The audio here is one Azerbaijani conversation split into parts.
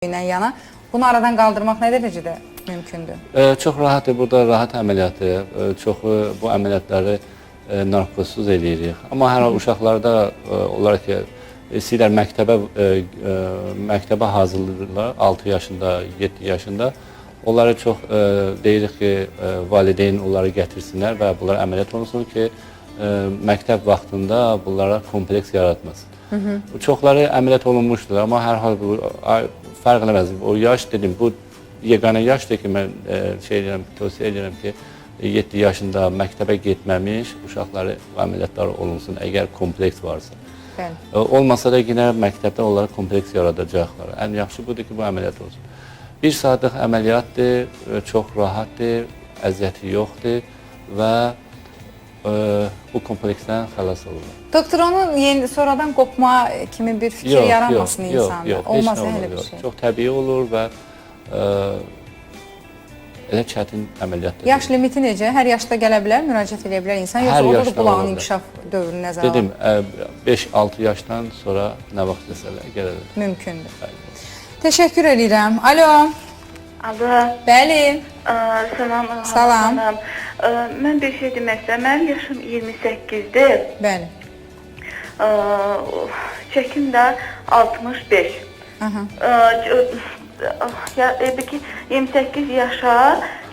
ilə yana. Bunu aradan qaldırmaq nə dərəcədə mümkündür? Çox rahatdır. Burada rahat əməliyyatdır. Çoxu bu əməliyyatları narkozsuz eləyirik. Amma hər hal uşaqlarda olar ki, istəyirlər məktəbə hazırlayırlar 6 yaşında, 7 yaşında. Onlara çox deyirik ki, valideyn onları gətirsinlər və bunlar əməliyyat olunsun ki, məktəb vaxtında bunlara kompleks yaratmasın. Çoxları əməliyyat olunmuşdur, amma hər hal fərq eləməz. O yaş dedim, bu yeganə yaşdır ki, mən tövsiyə edirəm ki, 7 yaşında məktəbə getməmiş uşaqları əməliyyatları olunsun, əgər kompleks varsa. Olmasa da yine məktəbdə onlara kompleks yaradacaqlar. Ən yaxşı budur ki, bu əməliyyat olsun. 1 saatlıq əməliyyatdır, çox rahatdır, əziyyəti yoxdur və bu kompleksdən xəlas olurlar. Doktor, onun sonradan qopma kimi bir fikir yaranmasın insanda? Yox, olmaz elə bir şey. Çox təbii olur və elə çətin əməliyyatdır. Yaş limiti necə? Hər yaşda gələ bilər, müraciət edə bilər insan? Yoxsa olur qulağın inkişaf dövrünü nəzərə alır? Dedim, 5-6 yaşdan sonra nə vaxt desələr gələrlər. Mümkündür. Təşəkkür edirəm. Alo. Alo. Bəli. Salam. Salam. Mən bir şey demək istəyirəm. Mənim yaşım 28-dir. Bəli. Çəkim də 65. Ki 28 yaşa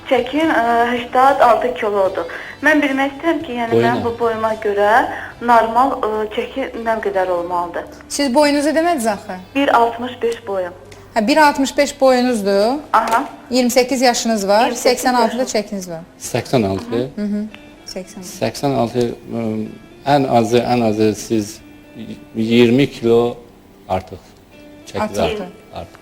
çəkim 86 kilodur. Mən bilmək istəyirəm ki, yəni mən bu boyuma görə normal çəki nə qədər olmalıdır? Siz boyunuzu demədiniz axı? 1.65 boyum. 1.65 boyunuzdur. Aha. 28 yaşınız var. 86'da çəkiniz var. 86. 86. Ən azı siz 20 kilo artıq çəkiniz.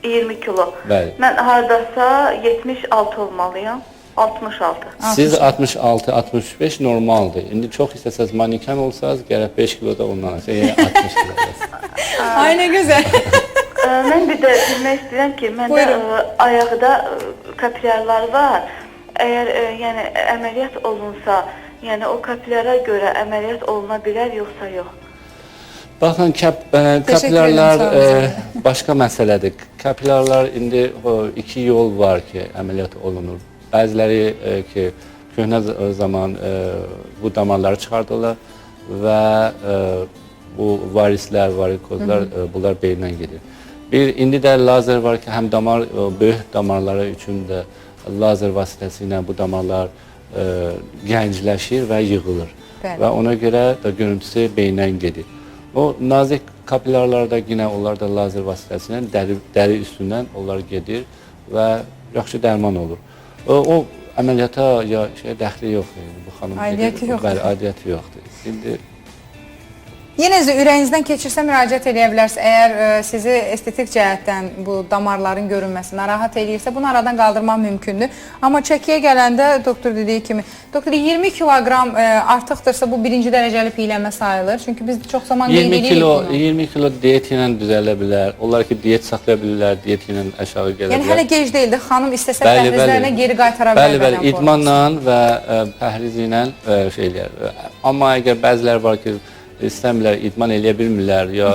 20 kilo. Bəli. Mən hardasa 76 olmalıyam. 66. Siz 66-65 normaldır. İndi çox istəsəz maniken olsanız gərək 5 kilo da ondan aşağı, yəni 60 kilo. Ay nə gözəl. Mən bir də bilmək istəyirəm ki, məndə ayaqda kapilyarlar var. Əgər yəni əməliyyat olunsa, yəni o kapilyara görə əməliyyat oluna bilər yoxsa yox? Baxın, kapilyarlar başqa məsələdir. Kapilyarlar indi 2 yol var ki, əməliyyat olunur. Bəziləri ki, köhnə zaman bu damarları çıxardırlar və bu varislər, varikozlar, bunlar beyindən gedir. İndi də lazer var ki, həm böyük damarları üçün də lazer vasitəsilə bu damarlar gəncləşir və yığılır. Və ona görə də görüntüsü beyindən gedir. O nazik kapilyarlarda yine onlar da lazer vasitəsilə dəri üstündən onlar gedir və yaxşı dərman olur. O əməliyyata ya dəxli yoxdur. Aidiyyəti yoxdur. Bəli, aidiyyəti yoxdur. İndi yenə ürəyinizdən keçirsə müraciət edə bilərsiniz. Əgər sizi estetik cəhətdən bu damarların görünməsi narahat edirsə, bunu aradan qaldırmaq mümkündür. Amma çəkiyə gələndə doktor dediyi kimi, doktor 20 kiloqram artıqdırsa bu birinci dərəcəli piylənmə sayılır. Çünki biz çox zaman qeyd edirik bunu. 20 kilo diyet ilə düzələ bilər. Onlar ki, diyet saxlaya bilirlər, diyet ilə aşağı gələ bilər. Yəni hələ gec deyildi. Xanım istəsə pəhrizlərinə geri qaytara bilər. Bəli, idmanla və pəhriz ilə şey eləyər. Amma əgər bəzilər var ki, istəmirlər, idman eləyə bilmirlər, ya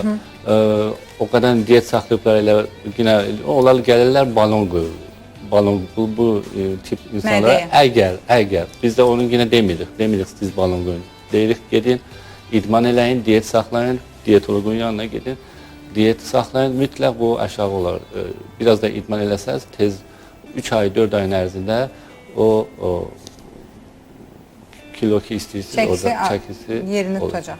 o qədər diyet saxlayıblar, elə onlar gəlirlər balon qoyur. Balon, bu tip insanlara əgər, biz də onu yine demirik siz balon qoyun. Deyirik, gedin, idman eləyin, diyet saxlayın, diyetologun yanına gedin, diyet saxlayın, mütləq bu aşağı olar. Biraz da idman eləsəz, tez 3 ay, 4 ayın ərzində o kilo ki istəyirsiniz, çəkisi yerini tutacaq.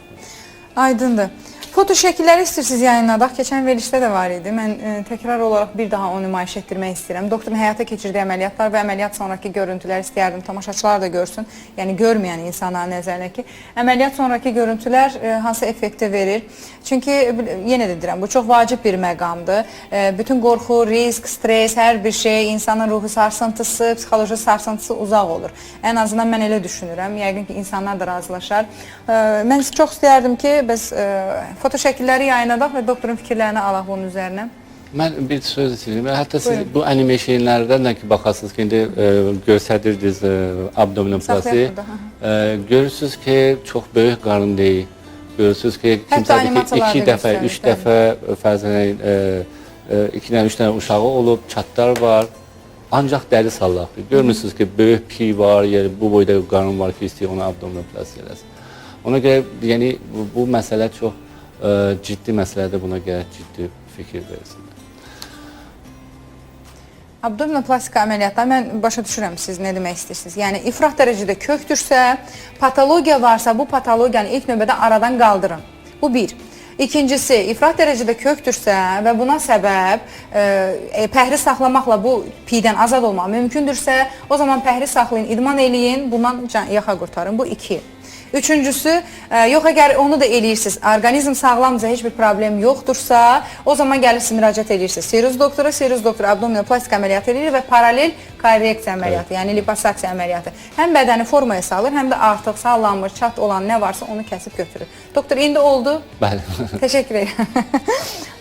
Aydındır. Foto şəkilləri istəyirsiniz yayınladaq. Keçən verilişdə də var idi. Mən təkrar olaraq bir daha onu nümayiş etdirmək istəyirəm. Doktorun həyata keçirdiyi əməliyyatlar və əməliyyat sonraki görüntülər istəyərdim. Tamaşaçılar da görsün. Yəni görməyən insanların nəzərinə ki, əməliyyat sonraki görüntülər hansı effekti verir. Çünki yenə də deyirəm, bu çox vacib bir məqamdır. Bütün qorxu, risk, stres, hər bir şey, insanın ruhu sarsıntısı, psixoloji sarsıntısı uzaq olur. Ən azından mən elə düşünürəm. Yəqin ki, insanlar da razılaşar. Mən çox istəyərdim ki, biz foto şəkilləri yayınladaq və doktorun fikirlərini alaq bunun üzərinə. Mən bir söz istəyirəm. Hətta siz bu animationlərdən ki, baxasınız ki, indi göstədirdiniz abdominoplasti. Görürsünüz ki, çox böyük qarın deyil. Görürsünüz ki, kimsə 2 dəfə, 3 dəfə fərzən 2 dənə, 3 dənə uşağı olub, çatlar var. Ancaq dəri sallaqdır. Görmürsünüz ki, böyük piy var, yəni bu boyda qarın var ki, istəyir ona abdominoplastik eləsin. Ona görə yəni bu məsələ çox ciddi məsələdir, buna görə ciddi fikir versinlər. Abdominoplastika əməliyyatları, mən başa düşürəm siz nə demək istəyirsiniz. Yəni, ifrat dərəcədə kökdürsə, patologiya varsa, bu patologiyanı ilk növbədə aradan qaldırın. Bu bir. İkincisi, ifrat dərəcədə kökdürsə və buna səbəb pəhri saxlamaqla bu piydən azad olmaq mümkündürsə, o zaman pəhri saxlayın, idman eləyin, bundan yaxa qurtarın. Bu iki. Üçüncüsü, yox əgər onu da eləyirsiniz, orqanizm sağlamca, heç bir problem yoxdursa, o zaman gəlirsiniz, müraciət edirsiniz. Seruz doktor abdominoplastika əməliyyatı edir və paralel korreksiya əməliyyatı, yəni liposasiya əməliyyatı. Həm bədəni formaya salır, həm də artıq sallanmır, çat olan nə varsa onu kəsib götürür. Doktor, indi oldu. Bəli. Təşəkkür edirəm.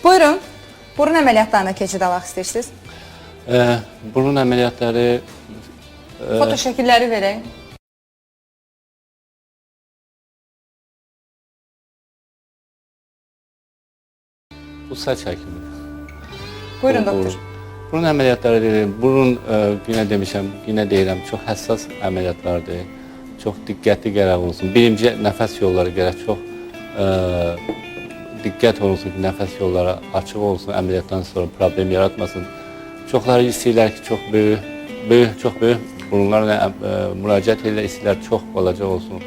Buyurun, burun əməliyyatlarına keçid alaq istəyirsiniz? Burun əməliyyatları... Foto şəkilləri verək. Bu saç həkimi. Buyurun doktor. Burun əməliyyatları deyirəm, burun yenə demişəm, yenə deyirəm, çox həssas əməliyyatlardır. Çox diqqətli gərək olsun. Birinci nəfəs yolları gərək çox diqqət olunsun ki, nəfəs yolları açıq olsun, əməliyyatdan sonra problem yaratmasın. Çoxları istəyirlər ki, çox böyük burunlarla müraciət edirlər, istəyirlər çox balaca olsun.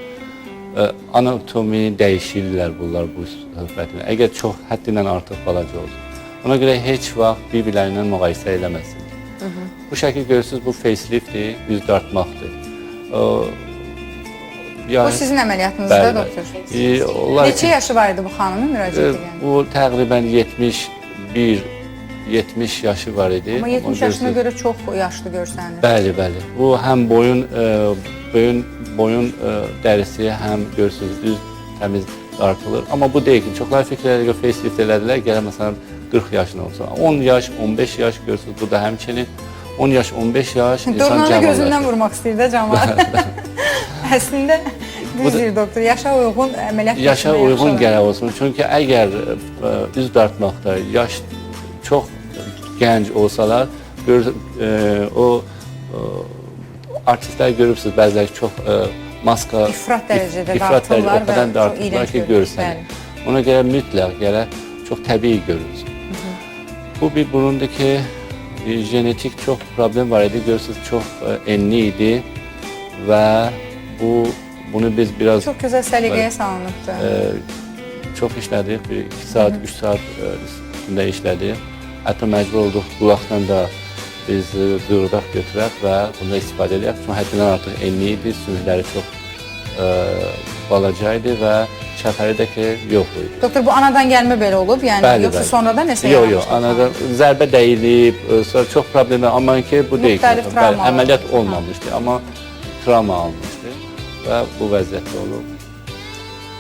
Anatomi dəyişirlər bunlar bu söhbətinə. Əgər çox həddindən artıq balaca olsun. Ona görə heç vaxt bir-birlərindən müqayisə eləməsinlər. Bu şəkil görürsünüz, bu faceliftdir, üz dartmaqdır. Bu sizin əməliyyatınızda, doktor? Neçə yaşı var idi bu xanımın müraciət edən? Bu təqribən 70 yaşı var idi. Amma 70 yaşına görə çox yaşlı görsənir. Bəli, bəli. Bu həm boyun dərisi, həm görürsünüz, üz təmiz dartılır. Amma bu deyil ki, çoxlar fikirləri ki, facelift elədilər, gələn məsələn 40 yaşına olsun. 10 yaş, 15 yaş görürsünüz, bu da həmçinin 10 yaş, 15 yaş insan cavanlaşır. Dornanı gözündən vurmaq istəyir də cəmaat. Əslində, düzdür doktor, yaşa uyğun əməliyyat yaşa uyğun gərək olsun. Çünki əgər üz dartmaqda yaş çox gənc olsalar, artistlər görürsünüz, bəziləri çox maska, ifrat dərəcədə dartırlar o qədər dartırlar ki, görürsən. Ona görə mütləq gərək çox təbii görürsün. Bu bir burundur ki, genetik çox problem var idi, görürsünüz, çox enli idi və bunu biz biraz... Çox gözəl səliqəyə salınıbdır. Çox işlədik, 2 saat, 3 saat üstündə işlədik. Hətta məcbur olduq, qulaqdan da biz duyğudaq götürək və bunda istifadə edək. Çünki həddindən artıq enli idi, sümükləri çox balaca idi və çəpəri də ki, yox idi. Doktor, bu anadan gəlmə belə olub, yəni yoxsa sonradan nəsə yaranmışdır? Yox, anadan zərbə dəyilib, sonra çox problemlər, amma ki, bu deyil ki, əməliyyat olmamışdı, amma travma almışdı və bu vəziyyətdə olub.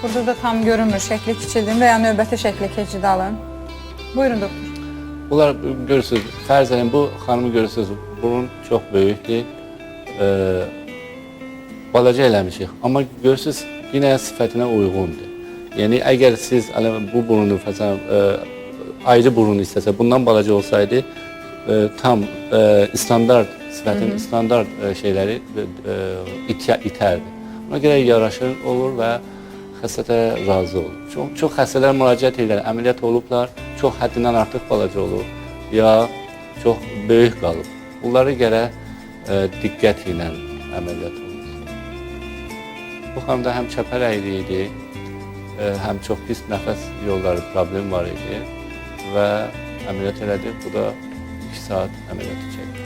Burada da tam görünmür, şəkli kiçildin və ya növbəti şəkli keçid alın. Buyurun, doktor. Bunlar görürsünüz, fərz edin, bu xanımı görürsünüz, burun çox böyükdür, balaca eləmişik, amma görürsünüz, yenə sifətinə uyğundur. Yəni, əgər siz bu burunu, ayrı burunu istəsə, bundan balaca olsaydı, tam standart, sifətin standart şeyləri itərdi. Ona görə yaraşır olur və xəstədə razı olur. Çox xəstələr müraciət edirlər, əməliyyat olublar, çox həddindən artıq balaca olur, ya çox böyük qalıb. Bunları gərək diqqət ilə əməliyyat olunur. Bu xanımda həm çəpər əyri idi, həm çox pis nəfəs yolları problem var idi və əməliyyat elədik. Bu da 2 saat əməliyyatı çəkdi.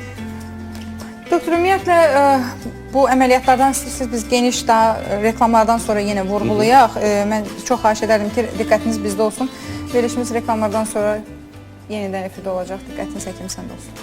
Doktor, ümumiyyətlə bu əməliyyatlardan istəyirsiniz, biz geniş daha reklamlardan sonra yenə vurğulayaq. Mən çox xahiş edərdim ki, diqqətiniz bizdə olsun. Verilişimiz reklamlardan sonra yenidən efirdə olacaq. Diqqətiniz həkim səndə olsun.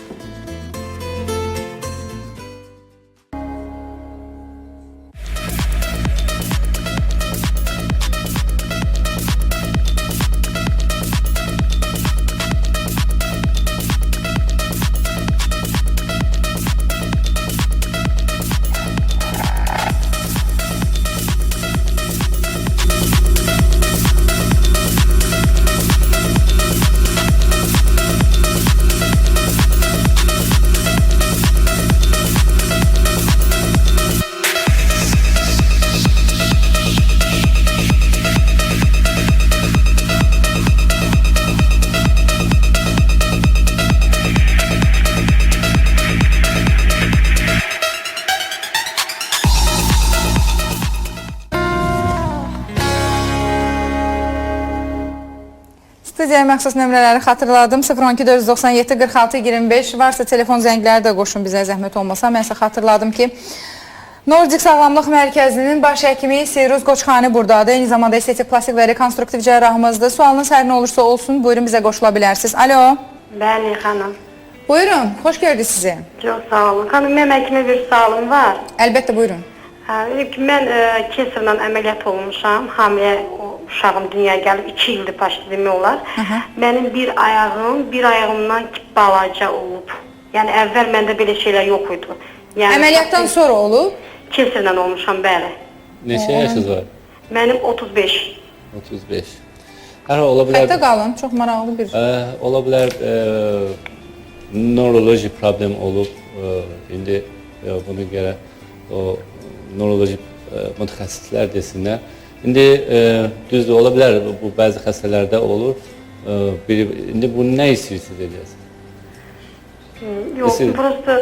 Studiyaya məxsus nömrələri xatırladım. 012 497 46 25 varsa telefon zəngləri də qoşun bizə zəhmət olmasa. Mən isə xatırladım ki, Nordic Sağlamlıq Mərkəzinin baş həkimi Seyruz Qoçxani buradadır. Eyni zamanda estetik, plastik və rekonstruktiv cərrahımızdır. Sualınız hər nə olursa olsun, buyurun bizə qoşula bilərsiniz. Alo. Bəli, xanım. Buyurun, xoş gördük sizi. Çox sağ olun. Xanım, mənim həkimə bir sualım var. Əlbəttə, buyurun. Mən keserlə əməliyyat olmuşam. Hamilə uşağım dünyaya gəlib 2 ildir başlı demək olar. Mənim bir ayağımdan balaca olub. Yəni əvvəl məndə belə şeylər yox idi. Yəni Əməliyyatdan sonra olub? Keserlə olmuşam, bəli. Neçə yaşınız var? Mənim 35. 35. Hər hal ola bilər. Xəttə qalın, çox maraqlı bir. Ola bilər neuroloji problem olub. İndi buna görə o neuroloji mütəxəssislər desinlər. İndi düzdür, ola bilər bu bəzi xəstələrdə olur. İndi bunu nə istəyirsiniz edəcəksiniz? Yox, prosta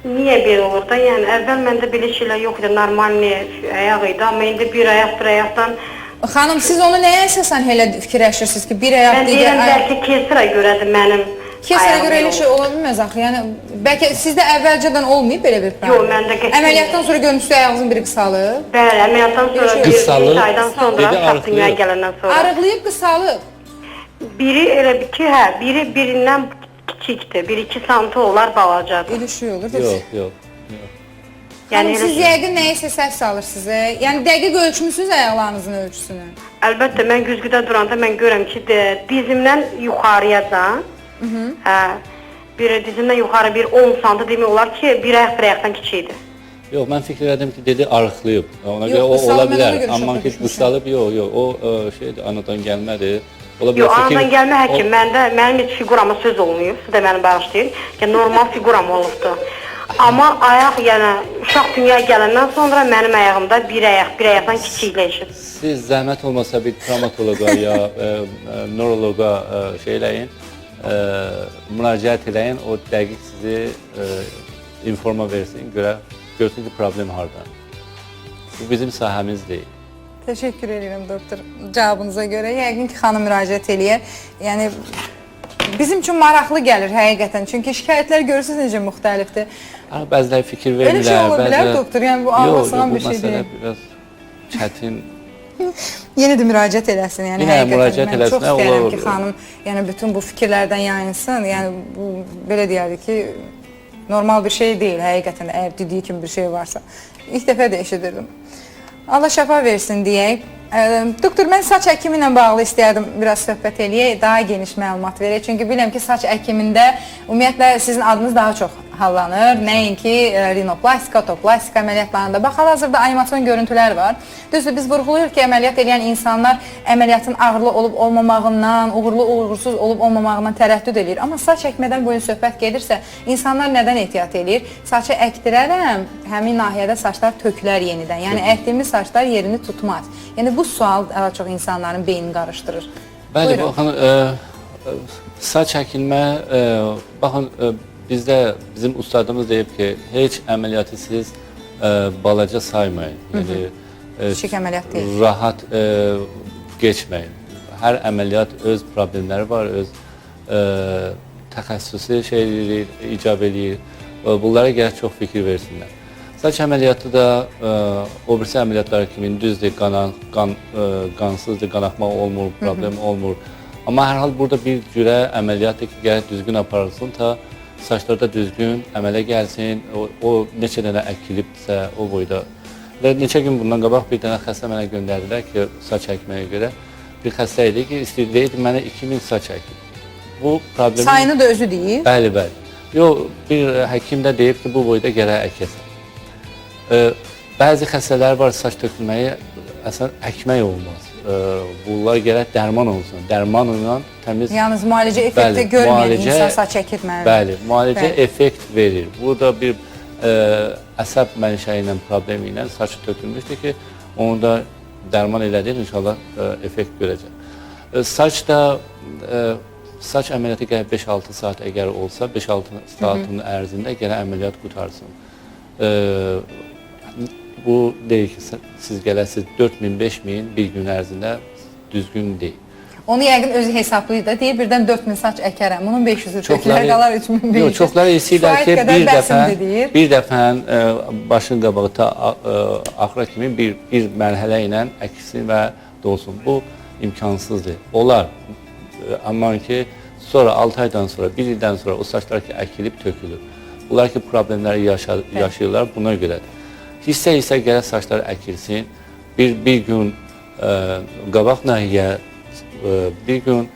niyə belə olur da? Yəni əvvəl məndə belə şeylər yox idi, normal ayaq idi, amma indi bir ayaqdan. Xanım, siz onu nəyə əsasən elə fikirləşirsiniz ki, bir ayaq Mən digər deyirəm, ayaq? bəlkə kesirə görədir mənim. Kesirə görə elə şey ola bilməz axı. Yəni bəlkə sizdə əvvəlcədən olmayıb belə bir problem? Yox, məndə qətiyyən. Əməliyyatdan sonra görmüsünüz ayağınızın biri qısalıb? Bəli, əməliyyatdan sonra bir aydan sonra, uşaq dünyaya gələndən sonra. Arıqlayıb, qısalıb. Biri elə bir ki, biri birindən kiçikdir. 1-2 santim olar, balacadır. Elə şey olur. Yox. Yəni siz yəqin nəyisə səhv salırsınız. Yəni dəqiq ölçmüsünüz ayaqlarınızın ölçüsünü. Əlbəttə, mən güzgüdə duranda mən görürəm ki, dizimdən yuxarıyacan, dizimdən yuxarı bir 10 santim demək olar ki, bir ayaqdan kiçikdir. Yox, mən fikir edim ki, dedi arıqlayıb. Ona görə Yox, o qısalıb, ola mən ona bilər. görə Amma çox ki, düşmüşəm. qısalıb, yox. O şeydir, anadan gəlmədir. Ola bilər Yox, anadan gəlmə həkim, mənim heç figurama söz olmuyor, siz də məni bağışlayın. Yəni, normal figuram olubdur. Amma ayaq, yəni, uşaq dünyaya gələndən sonra mənim ayağımda bir ayaqdan kiçikləşir. Siz zəhmət olmasa bir travmatoloqa ya neuroloqa şeyləyin, müraciət eləyin, o dəqiq sizi informa versin, görsün ki, problem hardan. Bu bizim sahəmiz deyil. Təşəkkür edirəm doktor cavabınıza görə. Yəqin ki, xanım müraciət eləyər. Yəni bizim üçün maraqlı gəlir həqiqətən. Çünki şikayətlər görürsünüz necə müxtəlifdir. Bəziləri fikir vermirlər. Elə şey ola bilər doktor. Yəni bu ağlasılan bir şey deyil. Yox, bu məsələ biraz çətin. Yenə də müraciət eləsin. Yəni Yenə müraciət mən eləsin, çox istəyirəm olur. ki, xanım, yəni bütün bu fikirlərdən yayınsın. Yəni bu belə deyərdik ki, normal bir şey deyil həqiqətən əgər dediyi kimi bir şey varsa. İlk dəfə də eşidirdim. Allah şəfa versin deyək. Doktor, mən saç həkimi ilə bağlı istəyərdim biraz söhbət eləyək, daha geniş məlumat verək. Çünki bilirəm ki, saç həkimində ümumiyyətlə sizin adınız daha çox hallanır. Nəinki rinoplastika, toplastika əməliyyatlarında. Bax, hal-hazırda animasyon görüntülər var. Düzdür, biz vurğuluyuruq ki, əməliyyat edən insanlar əməliyyatın ağırlı olub-olmamağından, uğurlu-uğursuz olub-olmamağından tərəddüd edir. Amma saç əkmədən bu gün söhbət gedirsə, insanlar nədən ehtiyat edir? Saçı əkdirərəm, həmin nahiyədə saçlar tökülər yenidən. Yəni, əkdiyimiz saçlar yerini tutmaz. Yəni, bu sual daha çox insanların beynini qarışdırır. Bəli, baxın, saç əkilmə, baxın, bizim ustadımız deyib ki, heç əməliyyatı siz balaca saymayın. Yəni, Kiçik əməliyyat deyil. Rahat geçməyin. Hər əməliyyat öz problemləri var, öz təxəssüsü şeyləri icab edir. Bunlara gərək çox fikir versinlər. Saç əməliyyatı da o birisi əməliyyatlar kimi düzdür, qansızdır, qanaxma olmur, problem olmur. Amma hər hal burada bir cürə əməliyyatdır ki, gərək düzgün aparılsın ta saçlarda düzgün əmələ gəlsin, o neçə dənə əkilibdirsə o boyda. Və neçə gün bundan qabaq bir dənə xəstə mənə göndərdilər ki, saç əkməyə görə. Bir xəstə idi ki, istəyirdi mənə 2000 saç əkib. Bu problemi... Sayını da özü deyir. Bəli. Yox, bir həkim də deyib ki, bu boyda gərək əkəsən. Bəzi xəstələr var, saç tökülməyi əslən əkmək olmaz. Bunlar gərək dərman olsun. Dərmanla təmiz... Yalnız müalicə effekti görməyən insan saç əkirməlidir. Bəli, müalicə effekt verir. Burada bir əsəb mənşəyi ilə, problemi ilə saç tökülmüşdür ki, onu da dərman elədir, inşallah effekt görəcək. Saç əməliyyatı gərək 5-6 saat əgər olsa, 5-6 saatın ərzində gərək əməliyyat qutarsın. Bu deyil ki, siz gələsiniz 4000-5000 bir gün ərzində düzgün deyil. Onu yəqin özü hesablayır da, deyir birdən 4000 saç əkərəm. Bunun 500-ü tökülər Çoxları- qalar 3500. Yox, çoxları istəyirlər ki, Kifayət qədər bəsimdir deyir. bir dəfə başın qabağı ta axıra kimi bir mərhələ ilə əksin və dolsun. Bu imkansızdır. Olar. Amma ki, sonra 6 aydan sonra, 1 ildən sonra o saçlar ki, əkilib tökülür. Bunlar ki, problemləri yaşayırlar buna görədir. Hissə-hissə gərək saçlar əkilsin. Bir gün qabaq nahiyə, bir gün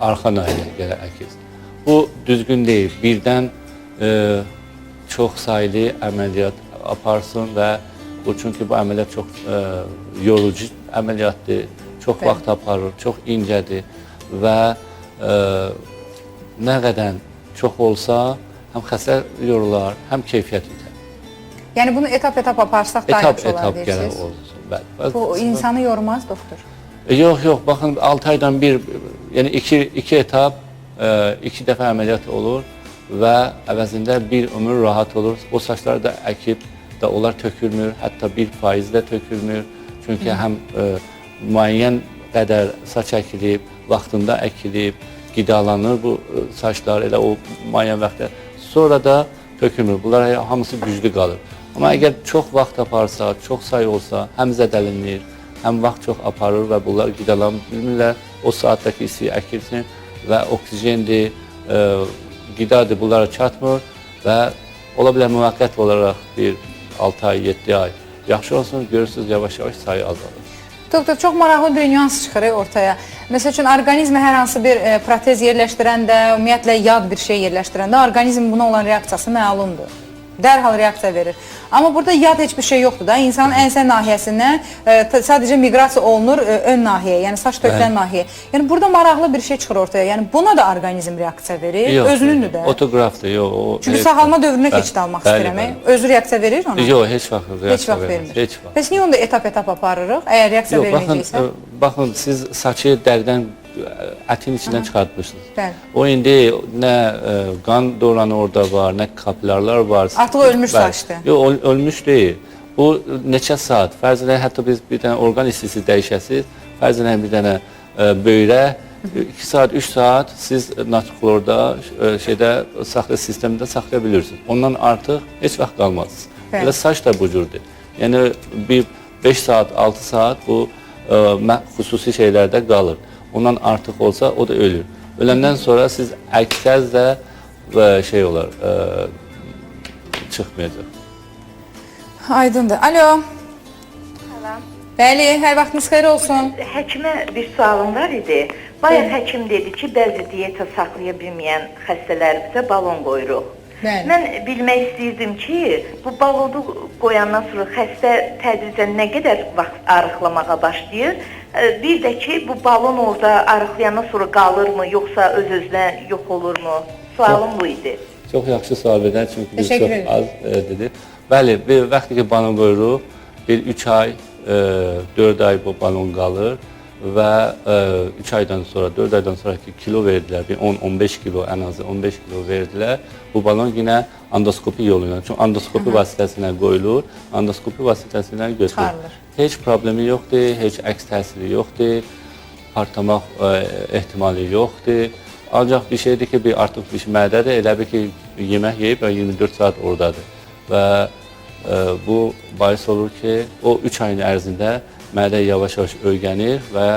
arxa nahiyə gərək əkilsin. Bu düzgün deyil. Birdən çox saylı əməliyyat aparsın və bu çünki bu əməliyyat çox yorucu əməliyyatdır, çox vaxt aparır, çox incədir və nə qədər çox olsa həm xəstə yorular, həm keyfiyyət itər. Yəni bunu etap-etap aparsaq daha yaxşı olar Etap gərək deyirsiniz. olsun. Bəli. Bu insanı yormaz doktor. Yox, baxın 6 aydan bir, yəni 2 etap, 2 dəfə əməliyyat olur və əvəzində bir ömür rahat olur. O saçlar da əkib da onlar tökülmür, hətta 1% də tökülmür. Çünki həm müəyyən qədər saç əkilib, vaxtında əkilib, qidalanır bu saçlar elə o müəyyən vaxtda. Sonra da tökülmür. Bunlar hamısı güclü qalır. Amma əgər çox vaxt aparsa, çox say olsa, həm zədələnir, həm vaxt çox aparır və bunlar qidalanmırlar. O saatdakı isti əkilsin və oksigendir, qidadır, bunlara çatmır və ola bilər müvəqqət olaraq bir 6 ay, 7 ay yaxşı olsun, görürsünüz yavaş-yavaş sayı azalır. Doktor, çox maraqlı bir nüans çıxır ortaya. Məsəl üçün, orqanizmə hər hansı bir protez yerləşdirəndə, ümumiyyətlə yad bir şey yerləşdirəndə, orqanizm buna olan reaksiyası məlumdur. Dərhal reaksiya verir. Amma burada yad heç bir şey yoxdur da. İnsanın ənsə nahiyəsindən sadəcə miqrasiya olunur ön nahiyyə, yəni saç tökülən nahiyyə. Yəni burada maraqlı bir şey çıxır ortaya. Yəni buna da orqanizm reaksiya verir, özünündür də. Otoqrafdır, yox. Çünki sağalma dövrünə keçid almaq istəyirəm. Özü reaksiya verir ona? Yox, heç vaxt reaksiya vermir. Heç vaxt. Bəs niyə onda etap-etap aparırıq, əgər reaksiya verməyəcəksə? Baxın, siz saçı dəridən ətin içindən çıxartmışsınız. Bəli. O indi nə qan dövranı orada var, nə kapilarlar var. Artıq ölmüş saçdır. Yox, ölmüş deyil. Bu neçə saat, fərz edək, hətta biz bir dənə orqan istisi dəyişəsiz, fərz edək bir dənə böyrə, 2 saat, 3 saat siz natriklorda, sistemdə saxlaya bilirsiniz. Ondan artıq heç vaxt qalmazsınız. Elə saç da bu cürdür. Yəni, bir 5 saat, 6 saat bu xüsusi şeylərdə qalır. Ondan artıq olsa o da ölür. Öləndən sonra siz əksəz də şey olar, çıxmayacaq. Aydındır. Alo. Salam. Bəli, hər vaxtınız xeyir olsun. Həkimə bir sualım var idi. Bayaq həkim dedi ki, bəzi diyeta saxlaya bilməyən xəstələrimizə balon qoyuruq. Bəli. Mən bilmək istəyirdim ki, bu balonu qoyandan sonra xəstə tədricən nə qədər vaxt arıqlamağa başlayır? Bir də ki, bu balon orada arıqlayandan sonra qalırmı, yoxsa öz-özünə yox olurmu? Sualım bu idi. Çox yaxşı sual verdən, çünki biz Təşəkkür çox ederim. az dedik. Bəli, bir vaxt ki, balon qoyuruq, bir 3 ay, 4 ay bu balon qalır və 3 aydan sonra, 4 aydan sonraki kilo verdilər, bir 10-15 kilo, ən azı 15 kilo verdilər. Bu balon yenə endoskopi yolu ilə, çünki endoskopi vasitəsilə qoyulur, endoskopi vasitəsilə götürülür. Heç problemi yoxdur, heç əks təsiri yoxdur, partlamaq ehtimali yoxdur. Ancaq bir şeydir ki, artıq bir mədədir, elə bir ki, yemək yeyib və 24 saat oradadır. Və bu bahis olur ki, o 3 ayın ərzində mədə yavaş-yavaş öyrənir və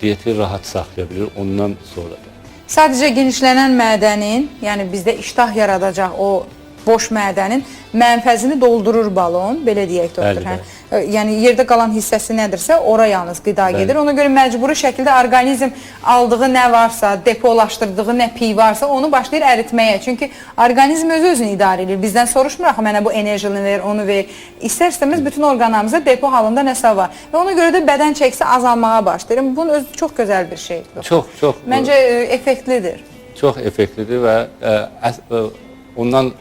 diyeti rahat saxlaya bilir ondan sonra da. Sadəcə genişlənən mədənin, yəni bizdə iştah yaradacaq o boş mədənin mənfəzini doldurur balon, belə deyək doktor. Bəli. Yəni yerdə qalan hissəsi nədirsə, ora yalnız qida gedir. Ona görə məcburi şəkildə orqanizm aldığı nə varsa, depolaşdırdığı nə piy varsa, onu başlayır əritməyə. Çünki orqanizm özünü idarə edir. Bizdən soruşmur axı mənə bu enerjini ver, onu ver. İstər-istəməz bütün orqanlarımızda depo halında nəsə var. Və ona görə də bədən çəkisi azalmağa başlayır. Bunun özü çox gözəl bir şeydir. Çox. Məncə effektlidir. Çox effektlidir və ondan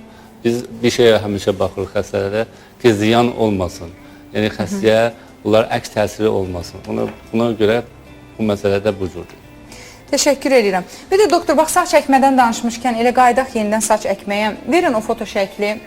biz bir şeyə həmişə baxırıq xəstələrə ki, ziyan olmasın. Yəni xəstəyə bunlar əks təsiri olmasın. Buna görə bu məsələdə bu cürdür. Təşəkkür edirəm. Bir də doktor, bax saç əkmədən danışmışkən elə qaydaq yenidən saç əkməyə. Verin o foto şəkli.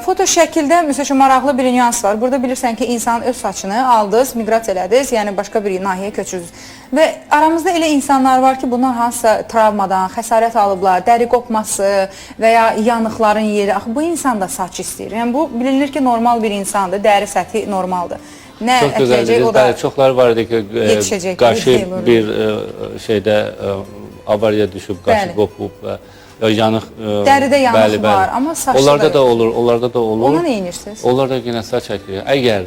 Foto şəkildə məsəl üçün maraqlı bir nüans var. Burada bilirsən ki, insan öz saçını aldınız, miqrasiya elədiniz, yəni başqa bir nahiyəyə köçürdünüz. Və aramızda elə insanlar var ki, bunlar hansısa travmadan, xəsarət alıblar, dəri qopması və ya yanıqların yeri. Axı bu insan da saç istəyir. Yəni bu bilinir ki, normal bir insandır, dəri səthi normaldır. Nə Çox gözəldir. Bəli, çoxları var idi ki, qaşı bir şeydə avariya düşüb, qaşı qopub və yanıq, dəridə yanıq var, amma saçda onlarda da olur, onlarda da olur. Ona nə edirsiniz? Onlarda yenə saç çəkilir. Əgər,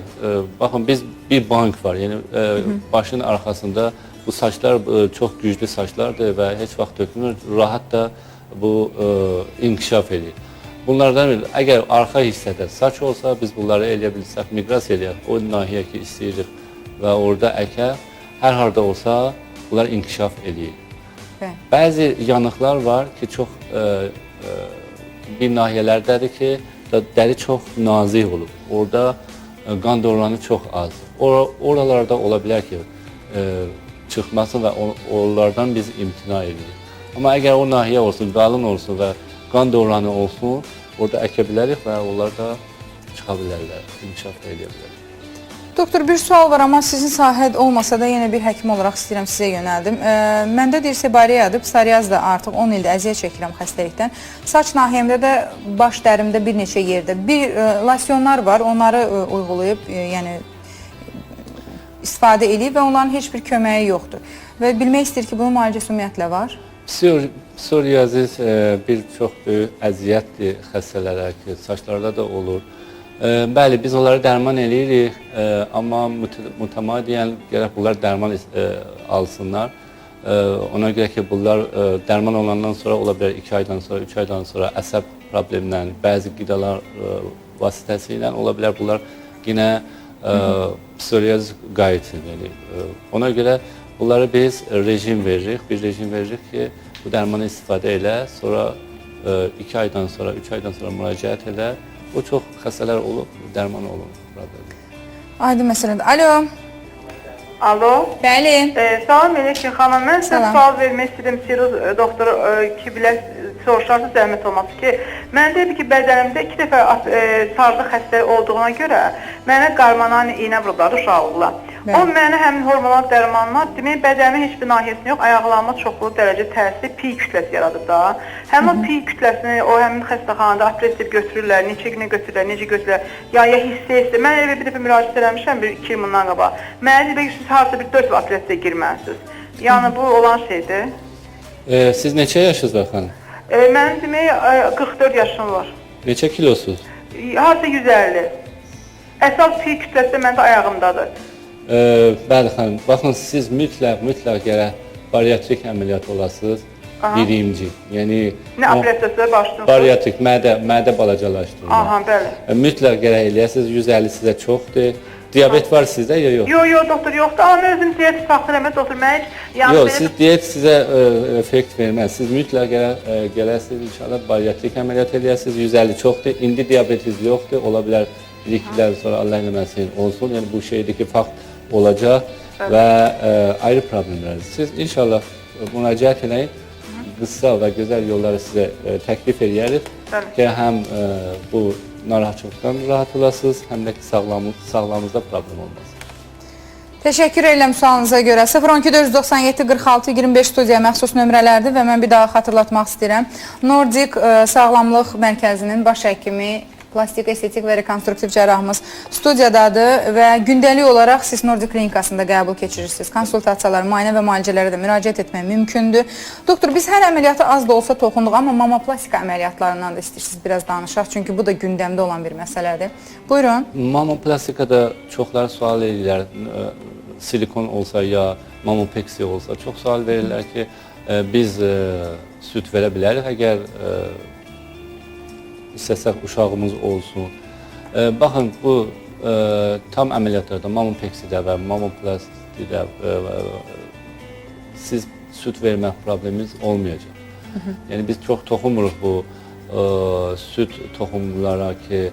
baxın, biz bir bank var, yəni başın arxasında bu saçlar çox güclü saçlardır və heç vaxt tökülmür, rahat da bu inkişaf edir. Bunlardan biri, əgər arxa hissədə saç olsa, biz bunları eləyə bilirsək, miqrasiya eləyək, o nahiyə ki, istəyirik və orada əkər, hər harda olsa, bunlar inkişaf eləyir. Bəzi yanıqlar var ki, çox bir nahiyələrdədir ki, dəri çox nazik olub. Orada qan dövranı çox az. Oralarda ola bilər ki, çıxmasın və onlardan biz imtina edirik. Amma əgər o nahiyə olsun, qalın olsun və qan dövranı olsun, orada əkə bilərik və onlar da çıxa bilərlər, inkişaf edə bilərlər. Doktor, bir sual var, amma sizin sahə olmasa da yenə bir həkim olaraq istəyirəm sizə yönəldim. Məndə deyir sebariyadır, psoriaz da artıq 10 ildir əziyyət çəkirəm xəstəlikdən. Saç nahiyəmdə də, baş dərimdə bir neçə yerdə. Bir losyonlar var, onları uyğulayıb, yəni istifadə edib və onların heç bir köməyi yoxdur. Və bilmək istəyir ki, bunun müalicəsi ümumiyyətlə var. Psoriazis bir çox böyük əziyyətdir xəstələrə ki, saçlarda da olur. Bəli, biz onları dərman eləyirik, amma mütəmadiyyən gərək bunlar dərman alsınlar. Ona görə ki, bunlar dərman olandan sonra ola bilər 2 aydan sonra, 3 aydan sonra əsəb problemlə, bəzi qidalar vasitəsilə ola bilər bunlar yenə psoriaz qayıtsın. Ona görə bunları biz rejim veririk, bir rejim veririk ki, bu dərmanı istifadə elə, sonra 2 aydan sonra, 3 aydan sonra müraciət elə. O çox xəstələr olub, dərman olunur. Aydın məsələdir. Alo. Alo. Bəli. Salam Melekşin xanım, mən sizə sual vermək istəyirəm, siroz doktor ki, bilək, soruşarsa zəhmət olması ki, mən deyib ki, bədənimdə 2 dəfə sarğı xəstəlik olduğuna görə mənə qarmanani iynə vurublar uşaqlıqla. O mənə həmin hormonal dərmanlar, demək, bədənimin heç bir nahiyəsində yox, ayaqlarıma çoxlu dərəcə təsir, piy kütləsi yaradıb da. Həmin o piy kütləsini o həmin xəstəxanada operasiya götürürlər, neçə günə götürürlər, necə götürürlər, ya hissə. Mən evə bir dəfə müraciət eləmişəm, 2 il bundan qabaq. Mənə deyib ki, siz harasa bir 4 operasiyaya girməlisiniz. Yəni bu olan şeydir. Siz neçə yaşınız xanım? Mənim demək 44 yaşım var. Neçə kilosuz? Harasa 150. Əsas piy kütləsi məndə ayağımdadır. Bəli xanım, baxın siz mütləq gərək bariatrik əməliyyat olasınız, birinci. Yəni nə operasiyası başlayın? Bariatrik, mədə balacalaşdırma. Aha, bəli. Mütləq gərək eləyəsiniz, 150 sizə çoxdur. Diabet var sizdə ya yox? Yox, doktor, yoxdur. Amma özüm diyet saxlayır, eləməz doktor, mən heç... Yox, siz diyet sizə effekt verməz. Siz mütləq gələsiniz, inşallah bariatrik əməliyyat eləyəsiniz, 150 çoxdur. İndi diabetiniz yoxdur, ola bilər 1-2 ildən sonra Allah eləməsin olsun. Yəni bu şeydir ki, fakt olacaq və ayrı problemlərdir. Siz inşallah müraciət eləyin, qısa və gözəl yolları sizə təklif edərik ki, həm bu narahatçılıqdan rahat olasınız, həm də ki, sağlamlığınızda problem olmasın. Təşəkkür edirəm sualınıza görə. 012 46 25 studiya məxsus nömrələrdir və mən bir daha xatırlatmaq istəyirəm. Nordic Sağlamlıq Mərkəzinin baş həkimi, plastik, estetik və rekonstruktiv cərrahımız studiyadadır və gündəlik olaraq siz Nordic klinikasında qəbul keçirirsiniz. Konsultasiyalar, müayinə və müalicələrə də müraciət etmək mümkündür. Doktor, biz hər əməliyyata az da olsa toxunduq, amma mamoplastika əməliyyatlarından da istəyirsiniz biraz danışaq, çünki bu da gündəmdə olan bir məsələdir. Buyurun. Mamoplastikada çoxları sual edirlər, silikon olsa ya mamopeksiya olsa, çox sual verirlər ki, biz süd verə bilərik, əgər istəsək uşağımız olsun. Baxın, bu tam əməliyyatlarda, mamopeksidə və mamoplastidə siz süd vermək problemimiz olmayacaq. Yəni biz çox toxunmuruq bu süd toxumlara ki,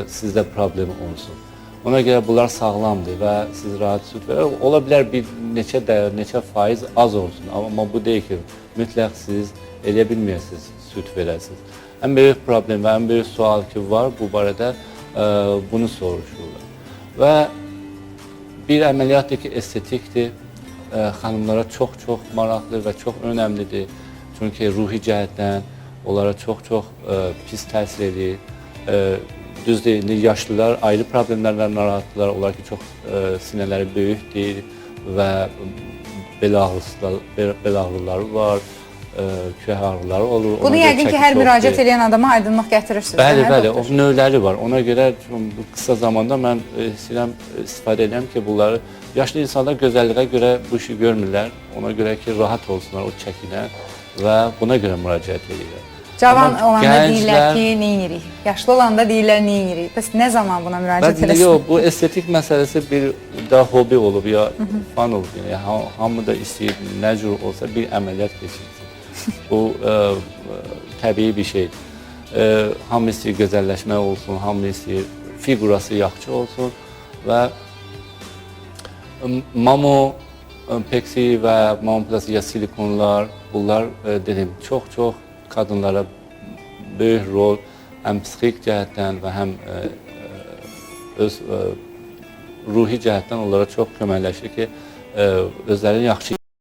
sizdə problem olsun. Ona görə bunlar sağlamdır və siz rahat süd verir. Ola bilər bir neçə faiz az olsun, amma bu deyil ki, mütləq siz eləyə bilməyəsiniz, süd verəsiniz. ən böyük problem və ən böyük sual ki var bu barədə bunu soruşurlar. Və bir əməliyyat ki estetikdir, xanımlara çox maraqlı və çox önəmlidir. Çünki ruhi cəhətdən onlara çox pis təsir edir. Düzdür, indi yaşlılar ayrı problemlərlə narahatdırlar. Onlar ki, çox sinələri böyükdür və bel ağrıları var, kürək ağrıları olur. Bunu yəqin ki, hər müraciət edən adama aydınlıq gətirirsiniz. Bəli, o növləri var. Ona görə bu qısa zamanda mən istəyirəm, istifadə edirəm ki, bunları yaşlı insanlar gözəlliyə görə bu işi görmürlər. Ona görə ki, rahat olsunlar o çəkilə və buna görə müraciət edirlər. Cavan olanda deyirlər ki, neyirik? Yaşlı olanda deyirlər neyirik? Bəs nə zaman buna müraciət eləsin? Yox, bu estetik məsələsi bir daha hobi olub, ya fan olub. Yəni, hamı da istəyir, nə cür olsa bir əməliyyat keçirsin. Bu təbii bir şey. Hamı istəyir gözəlləşmək olsun, hamı istəyir figurası yaxşı olsun və mamo, peksi və mamoplastik silikonlar, bunlar dedim, çox qadınlara böyük rol həm psixik cəhətdən və həm öz ruhi cəhətdən onlara çox köməkləşir ki, özlərini yaxşı